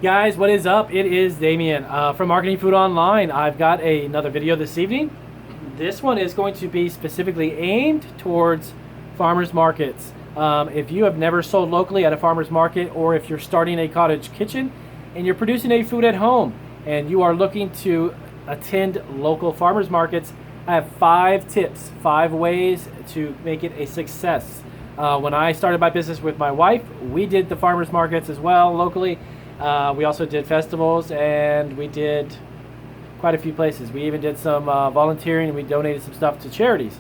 Guys, what is up? It is Damien from Marketing Food Online. I've got another video this evening. This one is going to be specifically aimed towards farmers markets. If you have never sold locally at a farmers market, or if you're starting a cottage kitchen and you're producing a food at home and you are looking to attend local farmers markets, I have 5 tips, 5 ways to make it a success. When I started my business with my wife, we did the farmers markets as well locally. We also did festivals, and we did quite a few places. We even did some volunteering, and we donated some stuff to charities,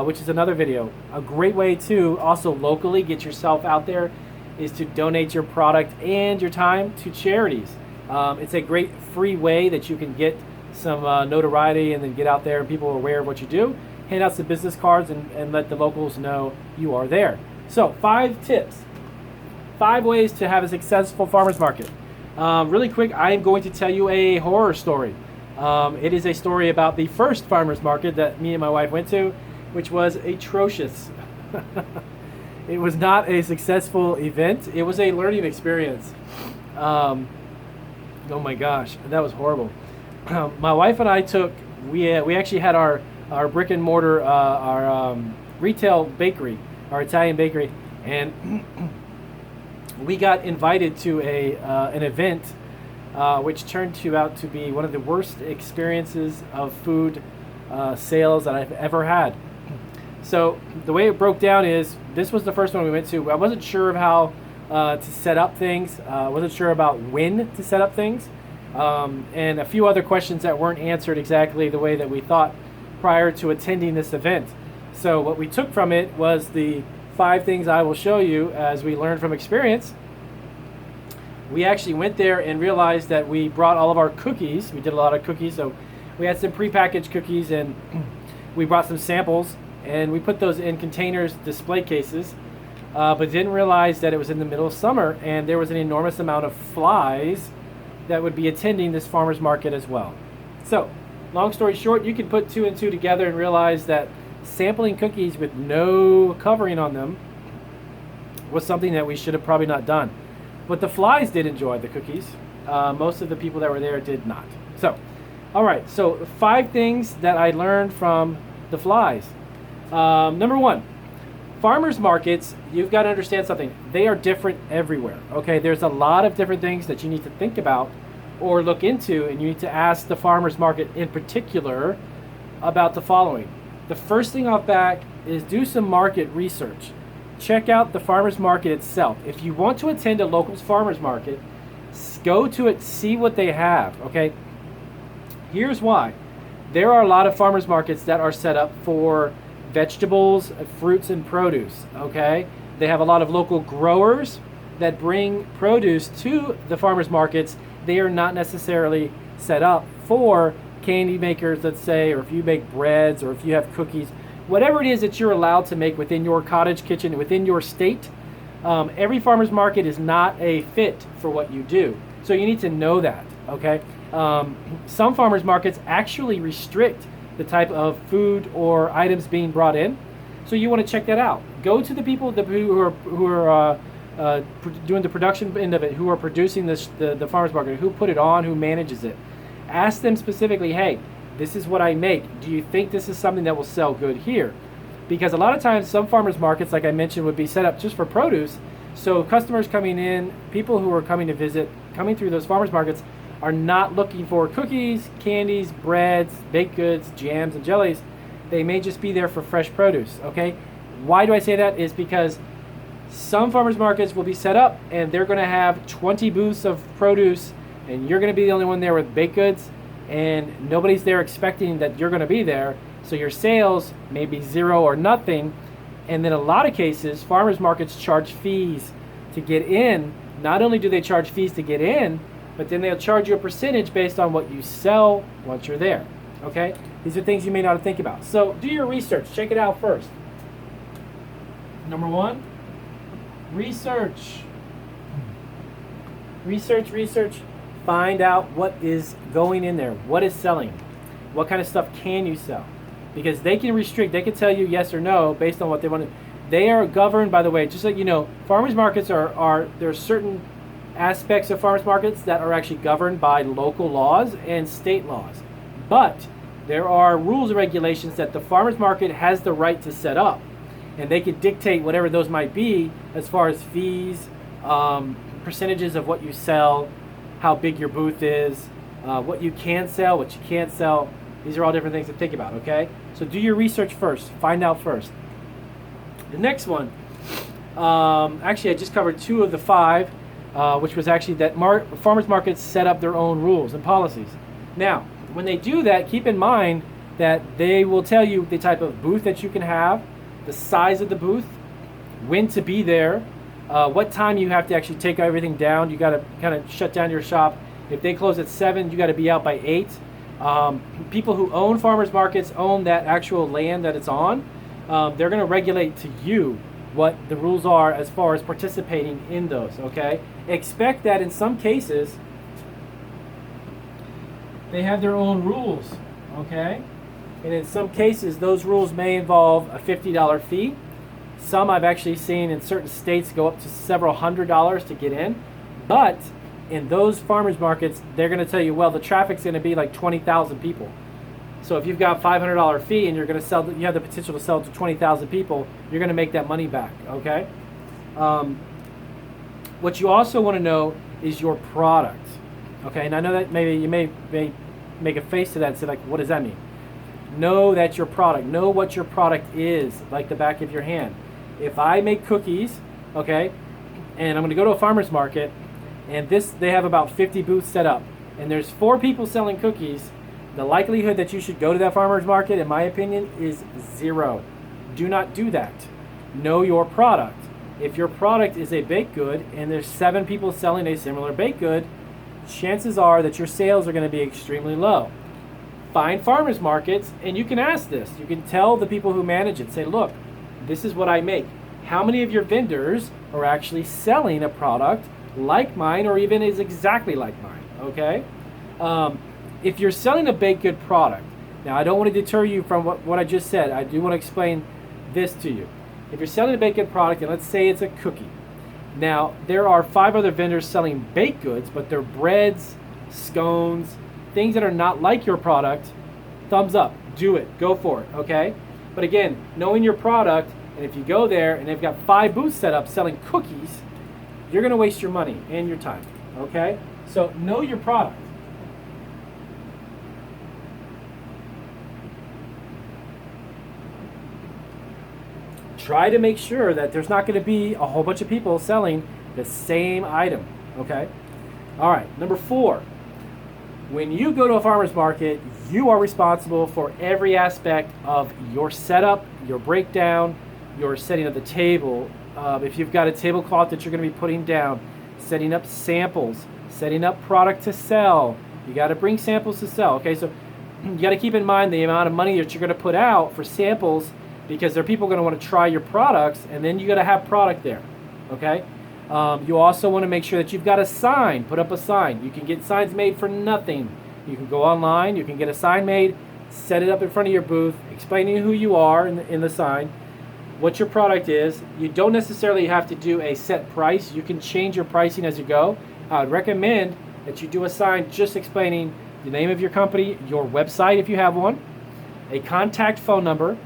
which is another video. A great way to also locally get yourself out there is to donate your product and your time to charities. It's a great free way that you can get some notoriety and then get out there and people are aware of what you do. Hand out some business cards and let the locals know you are there. So 5 tips. 5 ways to have a successful farmers market. Really quick, I am going to tell you a horror story. It is a story about the first farmers market that me and my wife went to, which was atrocious. It was not a successful event. It was a learning experience. Oh my gosh, that was horrible. My wife and I we actually had our brick and mortar, our retail bakery, our Italian bakery, and we got invited to an event which turned out to be one of the worst experiences of food sales that I've ever had. So the way it broke down is, this was the first one we went to. I wasn't sure of how to set up things. I wasn't sure about when to set up things. And a few other questions that weren't answered exactly the way that we thought prior to attending this event. So what we took from it was the 5 things I will show you as we learn from experience. We actually went there and realized that we brought all of our cookies. We did a lot of cookies, so we had some prepackaged cookies, and we brought some samples, and we put those in containers, display cases, but didn't realize that it was in the middle of summer and there was an enormous amount of flies that would be attending this farmer's market as well. So, long story short, you can put 2 and 2 together and realize that sampling cookies with no covering on them was something that we should have probably not done. But the flies did enjoy the cookies. Most of the people that were there did not. So, all right, so 5 things that I learned from the flies. Number 1, farmers markets, you've got to understand something. They are different everywhere, okay? There's a lot of different things that you need to think about or look into, and you need to ask the farmers market in particular about the following. The first thing off back is do some market research. Check out the farmers market itself. If you want to attend a local farmers market, go to it, see what they have, okay? Here's why. There are a lot of farmers markets that are set up for vegetables, fruits, and produce, okay? They have a lot of local growers that bring produce to the farmers markets. They are not necessarily set up for candy makers, let's say, or if you make breads, or if you have cookies, whatever it is that you're allowed to make within your cottage kitchen, within your state. Every farmer's market is not a fit for what you do. So you need to know that, okay? Some farmers markets actually restrict the type of food or items being brought in. So you want to check that out. Go to the people who are doing the production end of it, who are producing the farmers market, who put it on, who manages it. Ask them specifically, hey, this is what I make. Do you think this is something that will sell good here? Because a lot of times some farmers markets, like I mentioned, would be set up just for produce. So customers coming in, people who are coming to visit, coming through those farmers markets, are not looking for cookies, candies, breads, baked goods, jams, and jellies. They may just be there for fresh produce, okay? Why do I say that? Is because some farmers markets will be set up and they're going to have 20 booths of produce, and you're going to be the only one there with baked goods, and nobody's there expecting that you're going to be there, so your sales may be 0 or nothing. And then a lot of cases, farmers markets charge fees to get in. Not only do they charge fees to get in, but then they'll charge you a percentage based on what you sell once you're there, okay? These are things you may not think about. So do your research, check it out first. Number 1, research. Research. Find out what is going in there, what is selling, what kind of stuff can you sell. Because they can restrict, they can tell you yes or no based on what they want to. They are governed, by the way, just like you know, farmers markets are there are certain aspects of farmers markets that are actually governed by local laws and state laws. But there are rules and regulations that the farmers market has the right to set up. And they can dictate whatever those might be as far as fees, percentages of what you sell, how big your booth is, what you can sell, what you can't sell. These are all different things to think about, okay? So do your research first. Find out first. The next one, actually I just covered 2 of the 5, which was actually that farmers markets set up their own rules and policies. Now, when they do that, keep in mind that they will tell you the type of booth that you can have, the size of the booth, when to be there, what time you have to actually take everything down. You got to kind of shut down your shop. If they close at 7, you got to be out by 8. People who own farmers markets own that actual land that it's on. They're going to regulate to you what the rules are as far as participating in those, okay? Expect that in some cases, they have their own rules, okay? And in some cases, those rules may involve a $50 fee. Some I've actually seen in certain states go up to several $100s to get in. But in those farmers markets, they're going to tell you, well, the traffic's going to be like 20,000 people. So if you've got $500 fee and you're going to sell, you have the potential to sell to 20,000 people, you're going to make that money back, okay? What you also want to know is your product, okay? And I know that maybe you may make a face to that and say, like, what does that mean? Know that your product, know what your product is, like the back of your hand. If I make cookies, okay, and I'm going to go to a farmer's market, and they have about 50 booths set up, and there's 4 people selling cookies, the likelihood that you should go to that farmer's market, in my opinion, is 0. Do not do that. Know your product. If your product is a baked good, and there's 7 people selling a similar baked good, chances are that your sales are going to be extremely low. Find farmers markets, and you can ask this. You can tell the people who manage it, say, look, this is what I make. How many of your vendors are actually selling a product like mine, or even is exactly like mine, okay? If you're selling a baked good product, now I don't want to deter you from what I just said. I do want to explain this to you. If you're selling a baked good product, and let's say it's a cookie. Now, there are 5 other vendors selling baked goods, but they're breads, scones, things that are not like your product. Thumbs up, do it, go for it, okay? But again, knowing your product, and if you go there and they've got 5 booths set up selling cookies, you're going to waste your money and your time, okay? So know your product. Try to make sure that there's not going to be a whole bunch of people selling the same item, okay? All right, number 4. When you go to a farmer's market, you are responsible for every aspect of your setup, your breakdown, your setting of the table. If you've got a tablecloth that you're going to be putting down, setting up samples, setting up product to sell. You got to bring samples to sell, okay? So you got to keep in mind the amount of money that you're going to put out for samples, because there are people going to want to try your products, and then you got to have product there, okay? You also want to make sure that you've got a sign. Put up a sign. You can get signs made for nothing. You can go online. You can get a sign made, set it up in front of your booth, explaining who you are in the sign, what your product is. You don't necessarily have to do a set price. You can change your pricing as you go. I would recommend that you do a sign just explaining the name of your company, your website if you have one, a contact phone number,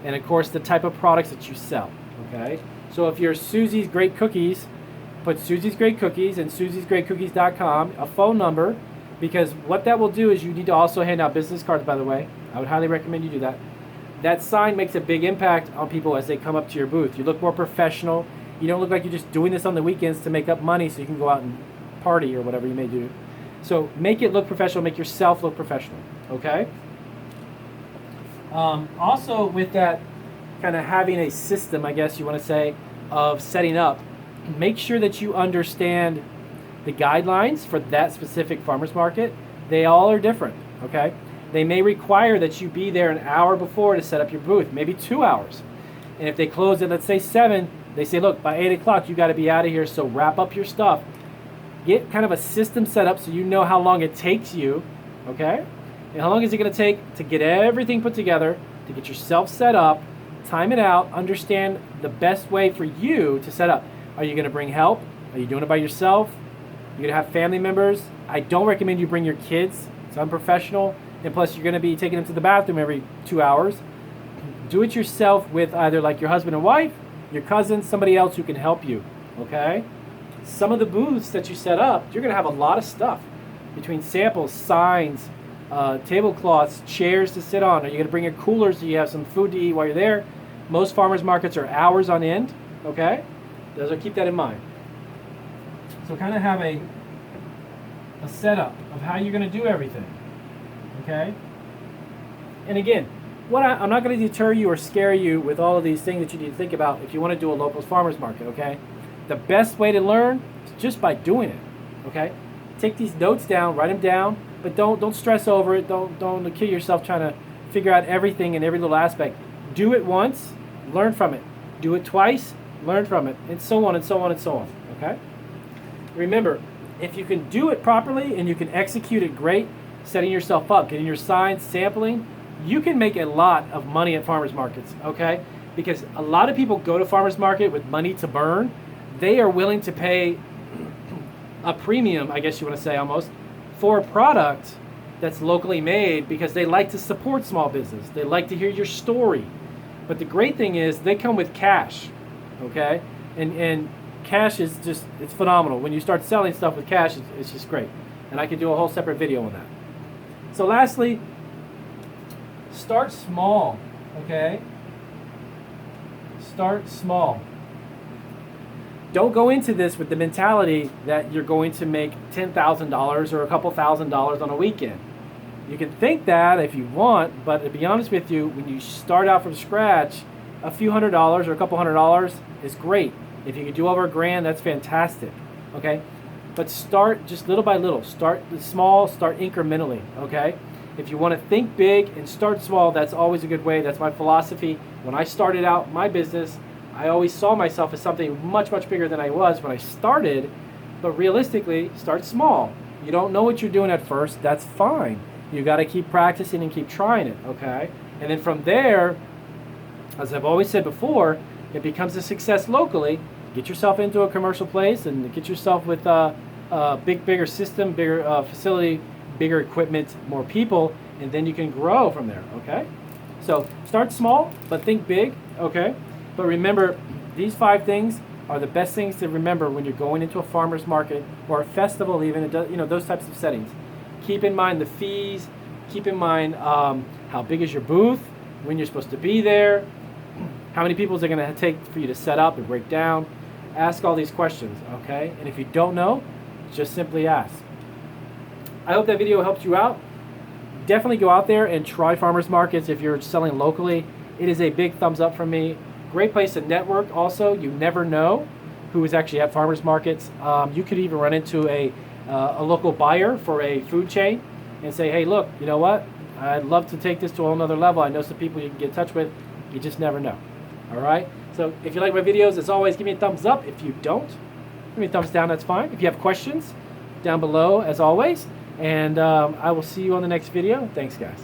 and of course the type of products that you sell, okay? So if you're Susie's Great Cookies, put Susie's Great Cookies and susiesgreatcookies.com, a phone number, because what that will do is you need to also hand out business cards, by the way. I would highly recommend you do that. That sign makes a big impact on people as they come up to your booth. You look more professional. You don't look like you're just doing this on the weekends to make up money so you can go out and party or whatever you may do. So make it look professional, make yourself look professional, okay? Also with that kind of having a system, I guess you want to say, of setting up, make sure that you understand the guidelines for that specific farmer's market. They all are different, okay? They may require that you be there an hour before to set up your booth, maybe 2 hours. And if they close at, let's say 7, they say, look, by 8 o'clock, you got to be out of here, so wrap up your stuff. Get kind of a system set up so you know how long it takes you, okay? And how long is it going to take to get everything put together, to get yourself set up, time it out, understand the best way for you to set up. Are you going to bring help? Are you doing it by yourself? You're going to have family members. I don't recommend you bring your kids. It's unprofessional. And plus, you're going to be taking them to the bathroom every 2 hours. Do it yourself with either like your husband and wife, your cousin, somebody else who can help you, okay? Some of the booths that you set up, you're going to have a lot of stuff between samples, signs, tablecloths, chairs to sit on. Are you going to bring your coolers so you have some food to eat while you're there? Most farmers markets are hours on end, okay? Keep that in mind. So kind of have a setup of how you're going to do everything, okay? And again, I'm not going to deter you or scare you with all of these things that you need to think about if you want to do a local farmers market, okay? The best way to learn is just by doing it, okay? Take these notes down, write them down, but don't stress over it. Don't kill yourself trying to figure out everything in every little aspect. Do it once, learn from it. Do it twice, learn from it, and so on and so on and so on, okay? Remember, if you can do it properly and you can execute it great, setting yourself up, getting your signs, sampling, you can make a lot of money at farmers markets, okay? Because a lot of people go to farmers market with money to burn. They are willing to pay a premium, I guess you want to say almost, for a product that's locally made because they like to support small business. They like to hear your story. But the great thing is they come with cash, okay? And cash is just, it's phenomenal. When you start selling stuff with cash, it's just great. And I could do a whole separate video on that. So lastly, start small, okay? Start small. Don't go into this with the mentality that you're going to make $10,000 or a couple $1,000s on a weekend. You can think that if you want, but to be honest with you, when you start out from scratch, a few $100s or a couple $100s is great. If you can do over $1,000, that's fantastic, okay? But start just little by little. Start small, start incrementally, okay? If you want to think big and start small, that's always a good way. That's my philosophy. When I started out my business, I always saw myself as something much, much bigger than I was when I started. But realistically, start small. You don't know what you're doing at first. That's fine. You got to keep practicing and keep trying it, okay? And then from there, as I've always said before, it becomes a success locally. Get yourself into a commercial place and get yourself with a bigger system, bigger facility, bigger equipment, more people, and then you can grow from there, okay? So start small, but think big, okay? But remember, these 5 things are the best things to remember when you're going into a farmer's market or a festival even, those types of settings. Keep in mind the fees, keep in mind how big is your booth, when you're supposed to be there, how many people is it going to take for you to set up and break down. Ask all these questions, okay? And if you don't know, just simply ask. I hope that video helped you out. Definitely go out there and try farmers markets if you're selling locally. It is a big thumbs up from me. Great place to network also. You never know who is actually at farmers markets. You could even run into a local buyer for a food chain and say, hey, look, you know what? I'd love to take this to a whole nother level. I know some people you can get in touch with. You just never know. All right? So if you like my videos, as always, give me a thumbs up. If you don't, give me a thumbs down. That's fine. If you have questions, down below, as always. And I will see you on the next video. Thanks, guys.